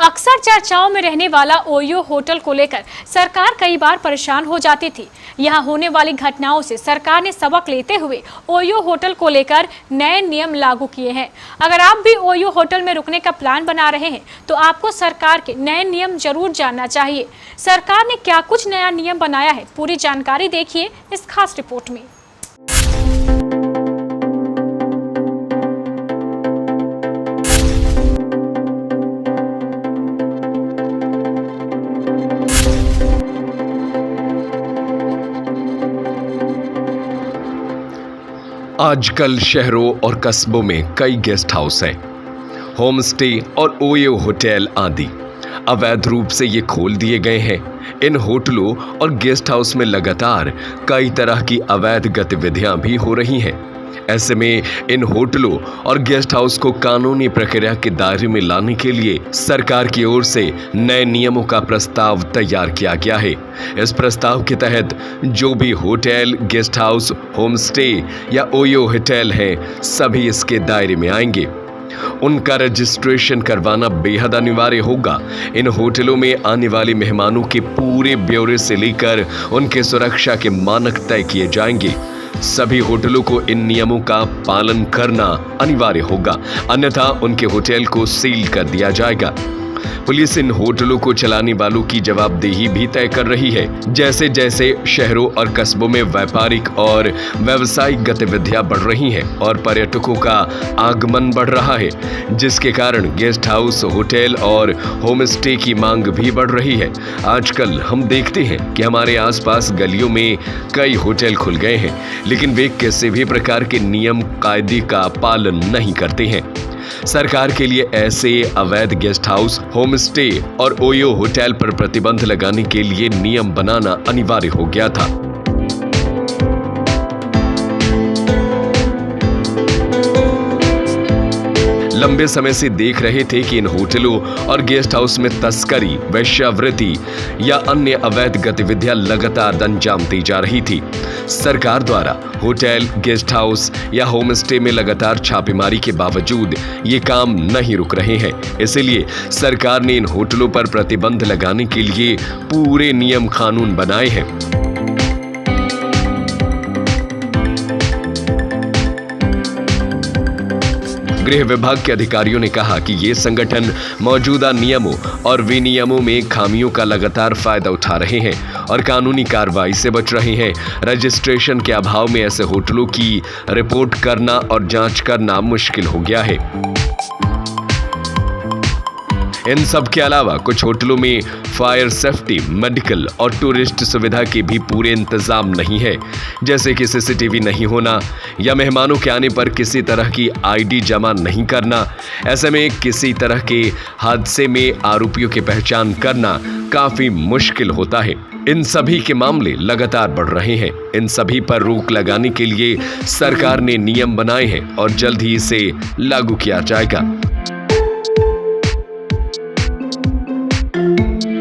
अक्सर चर्चाओं में रहने वाला ओयो होटल को लेकर सरकार कई बार परेशान हो जाती थी। यहां होने वाली घटनाओं से सरकार ने सबक लेते हुए ओयो होटल को लेकर नए नियम लागू किए हैं। अगर आप भी ओयो होटल में रुकने का प्लान बना रहे हैं तो आपको सरकार के नए नियम जरूर जानना चाहिए। सरकार ने क्या कुछ नया नियम बनाया है, पूरी जानकारी देखिए इस खास रिपोर्ट में। आजकल शहरों और कस्बों में कई गेस्ट हाउस हैं, होम स्टे और ओयो होटल आदि अवैध रूप से ये खोल दिए गए हैं। इन होटलों और गेस्ट हाउस में लगातार कई तरह की अवैध गतिविधियां भी हो रही हैं। ऐसे में इन होटलों और गेस्ट हाउस को कानूनी प्रक्रिया के दायरे में लाने के लिए सरकार की ओर से नए नियमों का प्रस्ताव तैयार किया गया है। इस प्रस्ताव के तहत जो भी hotel, guest house, home stay या ओयो होटल हैं, सभी इसके दायरे में आएंगे। उनका रजिस्ट्रेशन करवाना बेहद अनिवार्य होगा। इन होटलों में आने वाले मेहमानों के पूरे ब्यौरे से लेकर उनके सुरक्षा के मानक तय किए जाएंगे। सभी होटलों को इन नियमों का पालन करना अनिवार्य होगा, अन्यथा उनके होटल को सील कर दिया जाएगा। पुलिस इन होटलों को चलाने वालों की जवाबदेही भी तय कर रही है। जैसे जैसे शहरों और कस्बों में व्यापारिक और व्यावसायिक गतिविधियां बढ़ रही हैं और पर्यटकों का आगमन बढ़ रहा है, जिसके कारण गेस्ट हाउस, होटल और होम स्टे की मांग भी बढ़ रही है। आजकल हम देखते हैं कि हमारे आसपास गलियों में कई होटल खुल गए हैं, लेकिन वे किसी भी प्रकार के नियम कायदे का पालन नहीं करते हैं। सरकार के लिए ऐसे अवैध गेस्ट हाउस, होम स्टे और ओयो होटल पर प्रतिबंध लगाने के लिए नियम बनाना अनिवार्य हो गया था। लंबे समय से देख रहे थे कि इन होटलों और गेस्ट हाउस में तस्करी, वेश्यावृत्ति या अन्य अवैध गतिविधियां लगातार अंजाम दी जा रही थी। सरकार द्वारा होटल, गेस्ट हाउस या होम स्टे में लगातार छापेमारी के बावजूद ये काम नहीं रुक रहे हैं। इसलिए सरकार ने इन होटलों पर प्रतिबंध लगाने के लिए पूरे नियम कानून बनाए हैं। गृह विभाग के अधिकारियों ने कहा कि ये संगठन मौजूदा नियमों और विनियमों में खामियों का लगातार फायदा उठा रहे हैं और कानूनी कार्रवाई से बच रहे हैं। रजिस्ट्रेशन के अभाव में ऐसे होटलों की रिपोर्ट करना और जांच करना मुश्किल हो गया है। इन सब के अलावा कुछ होटलों में फायर सेफ्टी, मेडिकल और टूरिस्ट सुविधा के भी पूरे इंतजाम नहीं है, जैसे कि सीसीटीवी नहीं होना या मेहमानों के आने पर किसी तरह की आईडी जमा नहीं करना। ऐसे में किसी तरह के हादसे में आरोपियों की पहचान करना काफी मुश्किल होता है। इन सभी के मामले लगातार बढ़ रहे हैं। इन सभी पर रोक लगाने के लिए सरकार ने नियम बनाए हैं और जल्द ही इसे लागू किया जाएगा।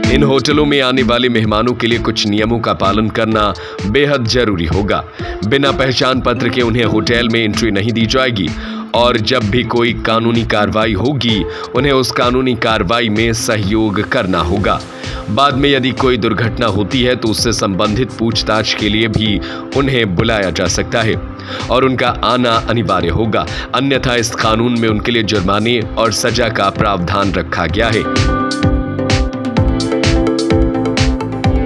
इन होटलों में आने वाले मेहमानों के लिए कुछ नियमों का पालन करना बेहद जरूरी होगा। बिना पहचान पत्र के उन्हें होटल में एंट्री नहीं दी जाएगी और जब भी कोई कानूनी कार्रवाई होगी, उन्हें उस कानूनी कार्रवाई में सहयोग करना होगा। बाद में यदि कोई दुर्घटना होती है तो उससे संबंधित पूछताछ के लिए भी उन्हें बुलाया जा सकता है और उनका आना अनिवार्य होगा, अन्यथा इस कानून में उनके लिए जुर्माने और सजा का प्रावधान रखा गया है।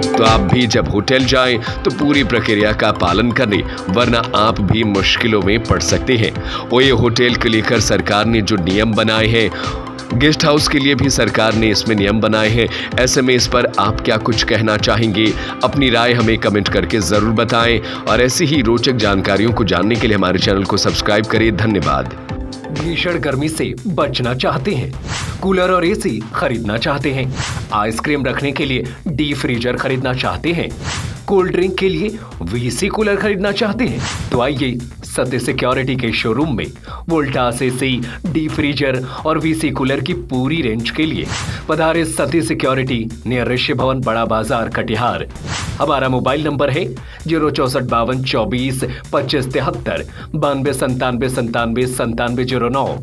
तो आप भी जब होटल जाएं तो पूरी प्रक्रिया का पालन करें, वरना आप भी मुश्किलों में पड़ सकते हैं। ओयो होटल को लेकर सरकार ने जो नियम बनाए हैं, गेस्ट हाउस के लिए भी सरकार ने इसमें नियम बनाए हैं। ऐसे में इस पर आप क्या कुछ कहना चाहेंगे? अपनी राय हमें कमेंट करके जरूर बताएं और ऐसी ही रोचक जानकारियों को जानने के लिए हमारे चैनल को सब्सक्राइब करें। धन्यवाद। भीषण गर्मी से बचना चाहते हैं, कूलर और एसी खरीदना चाहते हैं, आइसक्रीम रखने के लिए डीप फ्रीजर खरीदना चाहते हैं, कोल्ड ड्रिंक के लिए वीसी कूलर खरीदना चाहते हैं, तो आइए सत्य सिक्योरिटी के शोरूम में वोल्टास एसी, डीप फ्रीजर और वीसी कूलर की पूरी रेंज के लिए पधारे सत्य सिक्योरिटी, नियर ऋषि भवन, बड़ा बाजार, कटिहार। हमारा मोबाइल नंबर है 06452242573 9297979709।